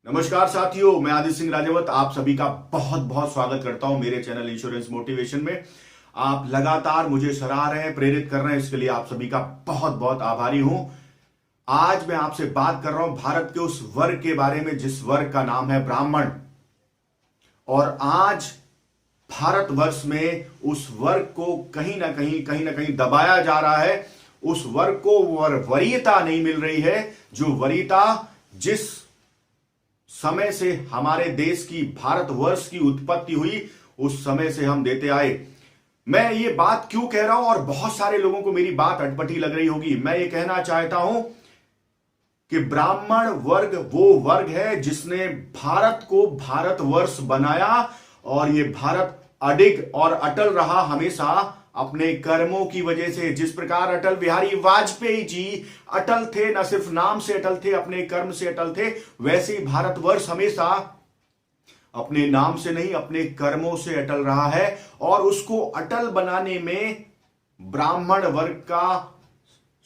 नमस्कार साथियों, मैं आदित्य सिंह राजावत आप सभी का बहुत बहुत स्वागत करता हूं मेरे चैनल इंश्योरेंस मोटिवेशन में। आप लगातार मुझे सराह रहे हैं, प्रेरित कर रहे हैं, इसके लिए आप सभी का बहुत बहुत आभारी हूं। आज मैं आपसे बात कर रहा हूं भारत के उस वर्ग के बारे में जिस वर्ग का नाम है ब्राह्मण। और आज भारतवर्ष में उस वर्ग को कहीं ना कहीं दबाया जा रहा है। उस वर्ग को वरीयता नहीं मिल रही है, जो वरीयता जिस समय से हमारे देश की, भारतवर्ष की उत्पत्ति हुई, उस समय से हम देते आए। मैं ये बात क्यों कह रहा हूं और बहुत सारे लोगों को मेरी बात अटपटी लग रही होगी। मैं ये कहना चाहता हूं कि ब्राह्मण वर्ग वो वर्ग है जिसने भारत को भारतवर्ष बनाया, और ये भारत अडिग और अटल रहा हमेशा अपने कर्मों की वजह से। जिस प्रकार अटल बिहारी वाजपेयी जी अटल थे, न सिर्फ नाम से अटल थे, अपने कर्म से अटल थे, वैसे ही भारतवर्ष हमेशा अपने नाम से नहीं, अपने कर्मों से अटल रहा है। और उसको अटल बनाने में ब्राह्मण वर्ग का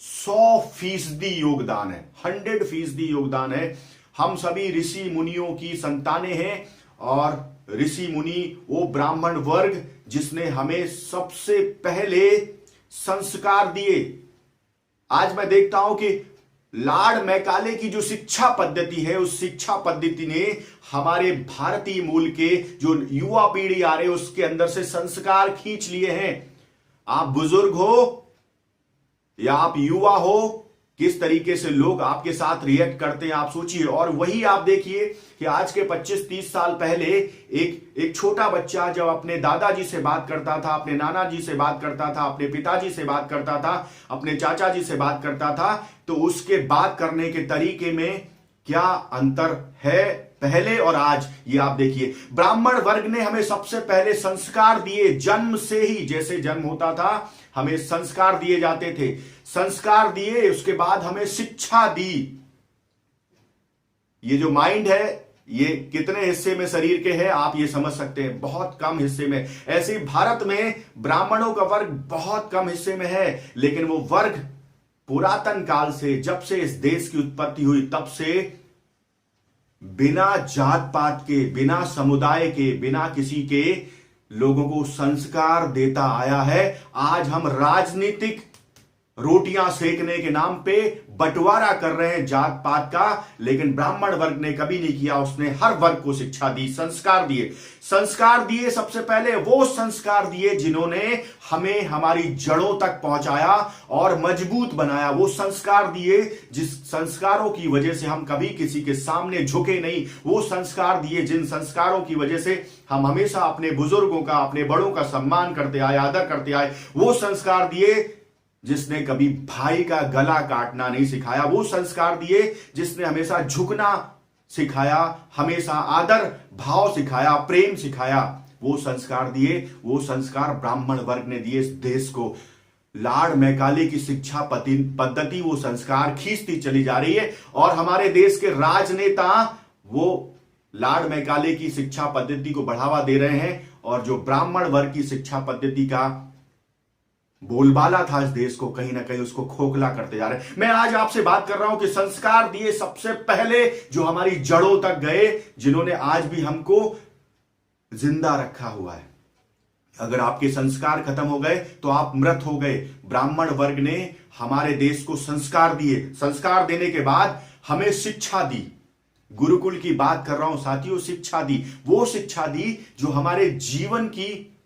100% योगदान है, 100% योगदान है। हम सभी ऋषि मुनियों की संतानें हैं, और ऋषि मुनि वो ब्राह्मण वर्ग जिसने हमें सबसे पहले संस्कार दिए। आज मैं देखता हूं कि लॉर्ड मैकाले की जो शिक्षा पद्धति है, उस शिक्षा पद्धति ने हमारे भारतीय मूल के जो युवा पीढ़ी आ रहे उसके अंदर से संस्कार खींच लिए हैं। आप बुजुर्ग हो या आप युवा हो, किस तरीके से लोग आपके साथ रिएक्ट करते हैं आप सोचिए। और वही आप देखिए कि आज के 25-30 साल पहले एक छोटा बच्चा जब अपने दादाजी से बात करता था, अपने नाना जी से बात करता था, अपने पिताजी से बात करता था, अपने चाचा जी से बात करता था, तो उसके बात करने के तरीके में क्या अंतर है पहले और आज, ये आप देखिए। ब्राह्मण वर्ग ने हमें सबसे पहले संस्कार दिए। जन्म से ही जैसे जन्म होता था हमें संस्कार दिए जाते थे, संस्कार दिए, उसके बाद हमें शिक्षा दी। ये जो माइंड है ये कितने हिस्से में शरीर के है आप ये समझ सकते हैं, बहुत कम हिस्से में। ऐसे भारत में ब्राह्मणों का वर्ग बहुत कम हिस्से में है, लेकिन वो वर्ग पुरातन काल से, जब से इस देश की उत्पत्ति हुई तब से बिना जात पात के, बिना समुदाय के, बिना किसी के लोगों को संस्कार देता आया है। आज हम राजनीतिक रोटियां सेकने के नाम पे बंटवारा कर रहे हैं जात पात का, लेकिन ब्राह्मण वर्ग ने कभी नहीं किया। उसने हर वर्ग को शिक्षा दी, संस्कार दिए। संस्कार दिए सबसे पहले वो संस्कार दिए जिन्होंने हमें हमारी जड़ों तक पहुंचाया और मजबूत बनाया। वो संस्कार दिए जिस संस्कारों की वजह से हम कभी किसी के सामने झुके नहीं। वो संस्कार दिए जिन संस्कारों की वजह से हम हमेशा अपने बुजुर्गों का, अपने बड़ों का सम्मान करते आए, आदर करते आए। वो संस्कार दिए जिसने कभी भाई का गला काटना नहीं सिखाया। वो संस्कार दिए जिसने हमेशा झुकना सिखाया, हमेशा आदर भाव सिखाया, प्रेम सिखाया। वो संस्कार दिए, वो संस्कार ब्राह्मण वर्ग ने दिए इस देश को। लॉर्ड मैकाले की शिक्षा पद्धति वो संस्कार खींचती चली जा रही है, और हमारे देश के राजनेता वो लॉर्ड मैकाले की शिक्षा पद्धति को बढ़ावा दे रहे हैं, और जो ब्राह्मण वर्ग की शिक्षा पद्धति का बोलबाला था इस देश को, कहीं ना कहीं उसको खोखला करते जा रहे हैं। मैं आज आपसे बात कर रहा हूं कि संस्कार दिए सबसे पहले जो हमारी जड़ों तक गए, जिन्होंने आज भी हमको जिंदा रखा हुआ है। अगर आपके संस्कार खत्म हो गए तो आप मृत हो गए। ब्राह्मण वर्ग ने हमारे देश को संस्कार दिए, संस्कार देने के बाद हमें शिक्षा दी। गुरुकुल की बात कर रहा हूं साथियों, शिक्षा दी। वो शिक्षा दी जो हमारे जीवन की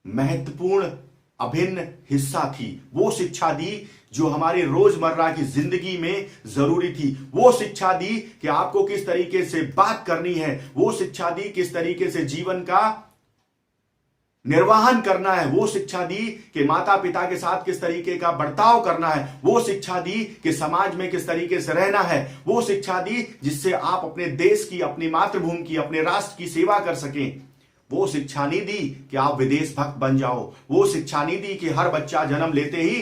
महत्वपूर्ण अभिन्न हिस्सा थी। वो शिक्षा दी जो हमारी रोजमर्रा की जिंदगी में जरूरी थी। वो शिक्षा दी कि आपको किस तरीके से बात करनी है। वो शिक्षा दी किस तरीके से जीवन का निर्वाहन करना है। वो शिक्षा दी कि माता पिता के साथ किस तरीके का बर्ताव करना है। वो शिक्षा दी कि समाज में किस तरीके से रहना है। वो शिक्षा दी जिससे आप अपने देश की, अपनी मातृभूमि की, अपने राष्ट्र की सेवा कर सकें। वो शिक्षा नहीं दी कि आप विदेश भक्त बन जाओ। वो शिक्षा नहीं दी कि हर बच्चा जन्म लेते ही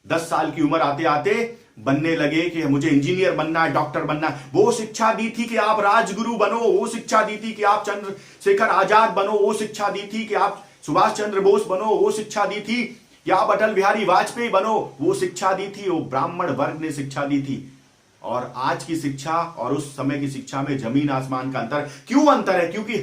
10 साल की उम्र आते आते बनने लगे कि मुझे इंजीनियर बनना है, डॉक्टर बनना है। वो शिक्षा दी थी कि आप राजगुरु बनो। वो शिक्षा दी थी कि आप चंद्रशेखर आजाद बनो। वो शिक्षा दी थी कि आप सुभाष चंद्र बोस बनो। वो शिक्षा दी थी कि आप अटल बिहारी वाजपेयी बनो। वो शिक्षा दी थी, वो ब्राह्मण वर्ग ने शिक्षा दी थी। और आज की शिक्षा और उस समय की शिक्षा में जमीन आसमान का अंतर। क्यों अंतर है? क्योंकि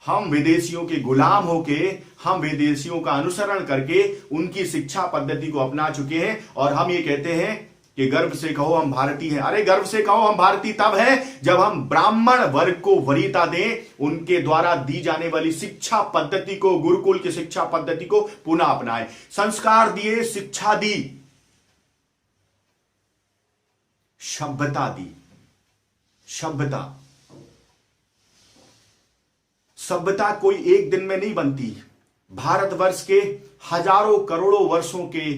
हम विदेशियों के गुलाम होके, हम विदेशियों का अनुसरण करके उनकी शिक्षा पद्धति को अपना चुके हैं। और हम ये कहते हैं कि गर्व से कहो हम भारतीय हैं। अरे गर्व से कहो हम भारतीय तब हैं जब हम ब्राह्मण वर्ग को वरीयता दें, उनके द्वारा दी जाने वाली शिक्षा पद्धति को, गुरुकुल की शिक्षा पद्धति को पुनः अपनाएं। संस्कार दिए, शिक्षा दी, सभ्यता दी। सभ्यता कोई एक दिन में नहीं बनती। भारतवर्ष के हजारों करोड़ों वर्षों के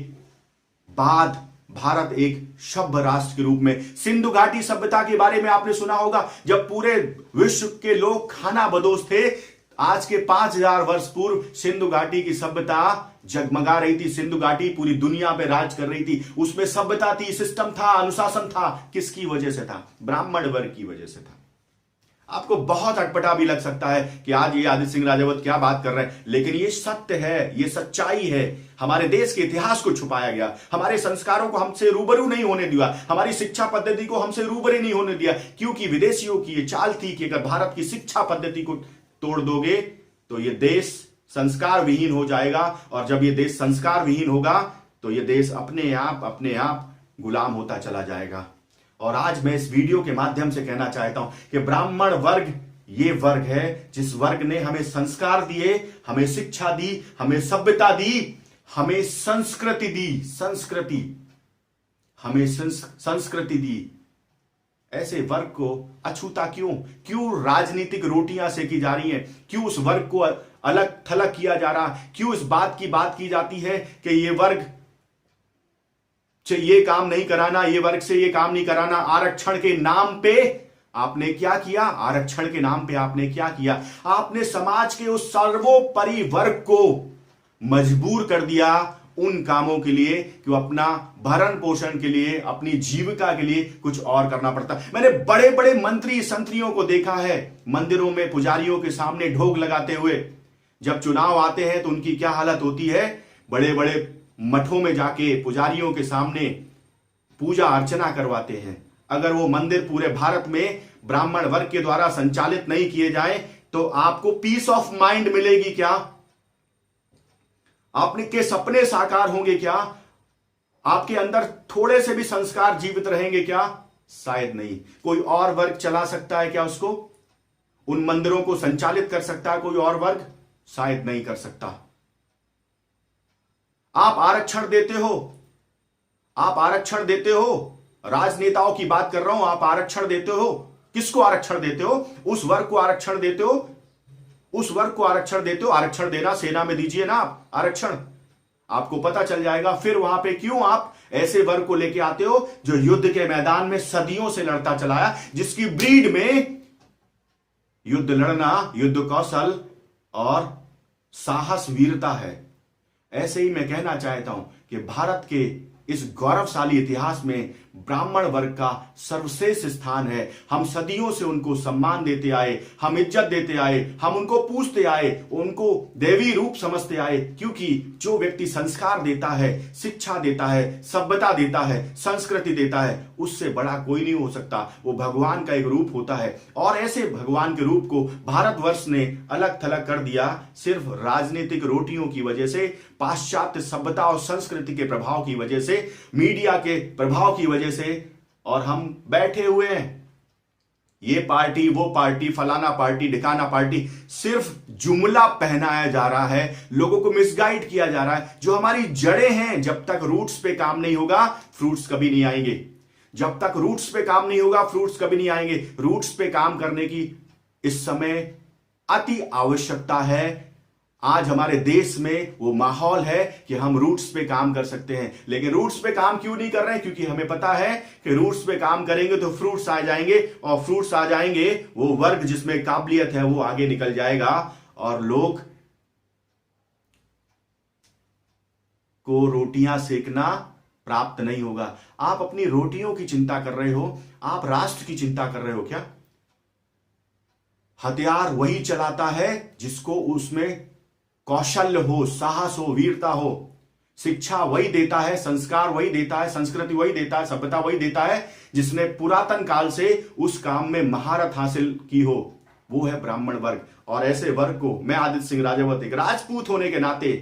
बाद भारत एक सभ्य राष्ट्र के रूप में, सिंधु घाटी सभ्यता के बारे में आपने सुना होगा, जब पूरे विश्व के लोग खाना बदोश थे। आज के 5000 वर्ष पूर्व सिंधु घाटी की सभ्यता जगमगा रही थी। सिंधु घाटी पूरी दुनिया पे राज कर रही थी। उसमें सभ्यता थी, सिस्टम था, अनुशासन था। किसकी वजह से था? ब्राह्मण वर्ग की वजह से था। आपको बहुत अटपटा भी लग सकता है कि आज ये आदित्य सिंह राजावत क्या बात कर रहे हैं, लेकिन ये सत्य है, ये सच्चाई है। हमारे देश के इतिहास को छुपाया गया, हमारे संस्कारों को हमसे रूबरू नहीं होने दिया, हमारी शिक्षा पद्धति को हमसे रूबरू नहीं होने दिया, क्योंकि विदेशियों की ये चाल थी कि अगर भारत की शिक्षा पद्धति को तोड़ दोगे तो ये देश संस्कार विहीन हो जाएगा, और जब ये देश संस्कार विहीन होगा तो ये देश अपने आप गुलाम होता चला जाएगा। और आज मैं इस वीडियो के माध्यम से कहना चाहता हूं कि ब्राह्मण वर्ग ये वर्ग है जिस वर्ग ने हमें संस्कार दिए, हमें शिक्षा दी, हमें सभ्यता दी, हमें संस्कृति दी, हमें संस्कृति दी। ऐसे वर्ग को अछूता क्यों राजनीतिक रोटियां सेकी जा रही हैं? क्यों उस वर्ग को अलग थलग किया जा रहा? क्यों इस बात की जाती है कि ये वर्ग से ये काम नहीं कराना, ये वर्ग से ये काम नहीं कराना? आरक्षण के नाम पे आपने क्या किया? आरक्षण के नाम पे आपने क्या किया? आपने समाज के उस सर्वोपरि वर्ग को मजबूर कर दिया उन कामों के लिए कि वो अपना भरण पोषण के लिए, अपनी जीविका के लिए कुछ और करना पड़ता। मैंने बड़े बड़े मंत्री संतरियों को देखा है मंदिरों में पुजारियों के सामने ढोक लगाते हुए। जब चुनाव आते हैं तो उनकी क्या हालत होती है? बड़े बड़े मठों में जाके पुजारियों के सामने पूजा अर्चना करवाते हैं। अगर वो मंदिर पूरे भारत में ब्राह्मण वर्ग के द्वारा संचालित नहीं किए जाए तो आपको पीस ऑफ माइंड मिलेगी क्या? आपने के सपने साकार होंगे क्या? आपके अंदर थोड़े से भी संस्कार जीवित रहेंगे क्या? शायद नहीं। कोई और वर्ग चला सकता है क्या उसको? उन मंदिरों को संचालित कर सकता है कोई और वर्ग? शायद नहीं कर सकता। आप आरक्षण देते हो, राजनेताओं की बात कर रहा हूं। आप आरक्षण देते हो, किसको आरक्षण देते हो? उस वर्ग को आरक्षण देते हो। आरक्षण देना सेना में दीजिए ना आप आरक्षण, आपको पता चल जाएगा। फिर वहां पे क्यों आप ऐसे वर्ग को लेके आते हो जो युद्ध के मैदान में सदियों से लड़ता चलाया, जिसकी ब्रीड में युद्ध लड़ना, युद्ध कौशल और साहस, वीरता है। ऐसे ही मैं कहना चाहता हूं कि भारत के इस गौरवशाली इतिहास में ब्राह्मण वर्ग का सर्वश्रेष्ठ स्थान है। हम सदियों से उनको सम्मान देते आए, हम इज्जत देते आए, हम उनको पूजते आए, उनको देवी रूप समझते आए, क्योंकि जो व्यक्ति संस्कार देता है, शिक्षा देता है, सभ्यता देता है, संस्कृति देता है, उससे बड़ा कोई नहीं हो सकता। वो भगवान का एक रूप होता है। और ऐसे भगवान के रूप को भारतवर्ष ने अलग थलग कर दिया सिर्फ राजनीतिक रोटियों की वजह से, पाश्चात्य सभ्यता और संस्कृति के प्रभाव की वजह से, मीडिया के प्रभाव की वजह से। और हम बैठे हुए हैं, ये पार्टी, वो पार्टी, फलाना पार्टी, ढिकाना पार्टी, सिर्फ जुमला पहनाया जा रहा है, लोगों को मिसगाइड किया जा रहा है। जो हमारी जड़ें हैं, जब तक रूट्स पे काम नहीं होगा फ्रूट्स कभी नहीं आएंगे। जब तक रूट्स पे काम नहीं होगा फ्रूट्स कभी नहीं आएंगे। रूट्स पे काम करने की इस समय अति आवश्यकता है। आज हमारे देश में वो माहौल है कि हम रूट्स पे काम कर सकते हैं, लेकिन रूट्स पे काम क्यों नहीं कर रहे हैं? क्योंकि हमें पता है कि रूट्स पे काम करेंगे तो फ्रूट्स आ जाएंगे, और फ्रूट्स आ जाएंगे, वो वर्ग जिसमें काबिलियत है वो आगे निकल जाएगा, और लोग को रोटियां सेकना प्राप्त नहीं होगा। आप अपनी रोटियों की चिंता कर रहे हो, आप राष्ट्र की चिंता कर रहे हो क्या? हथियार वही चलाता है जिसको उसमें कौशल्य हो, साहस हो, वीरता हो। शिक्षा वही देता है, संस्कार वही देता है, संस्कृति वही देता है, सभ्यता वही देता है जिसने पुरातन काल से उस काम में महारत हासिल की हो, वो है ब्राह्मण वर्ग। और ऐसे वर्ग को मैं आदित्य सिंह राजावत एक राजपूत होने के नाते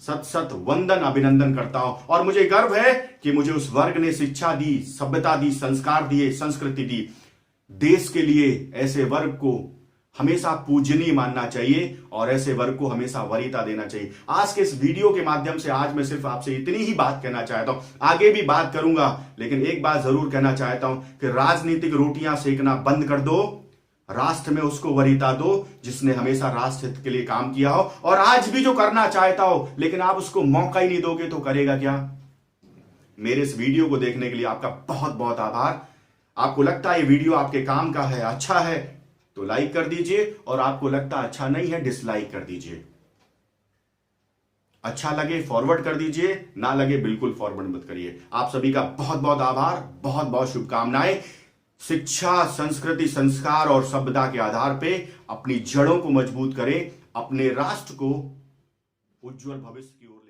सत सत वंदन अभिनंदन करता हूं। और मुझे गर्व है कि मुझे उस वर्ग ने शिक्षा दी, सभ्यता दी, संस्कार दिए, संस्कृति दी। देश के लिए ऐसे वर्ग को हमेशा पूजनीय मानना चाहिए और ऐसे वर्ग को हमेशा वरीयता देना चाहिए। आज के इस वीडियो के माध्यम से आज मैं सिर्फ आपसे इतनी ही बात कहना चाहता हूं, आगे भी बात करूंगा, लेकिन एक बात जरूर कहना चाहता हूं कि राजनीतिक रोटियां सेकना बंद कर दो, राष्ट्र में उसको वरीयता दो जिसने हमेशा राष्ट्र हित के लिए काम किया हो और आज भी जो करना चाहता हो, लेकिन आप उसको मौका ही नहीं दोगे तो करेगा क्या। मेरे इस वीडियो को देखने के लिए आपका बहुत बहुत आभार। आपको लगता है ये वीडियो आपके काम का है, अच्छा है तो लाइक कर दीजिए, और आपको लगता अच्छा नहीं है डिसलाइक कर दीजिए। अच्छा लगे फॉरवर्ड कर दीजिए, ना लगे बिल्कुल फॉरवर्ड मत करिए। आप सभी का बहुत बहुत आभार, बहुत बहुत शुभकामनाएं। शिक्षा, संस्कृति, संस्कार और सभ्यता के आधार पे अपनी जड़ों को मजबूत करें, अपने राष्ट्र को उज्जवल भविष्य की ओर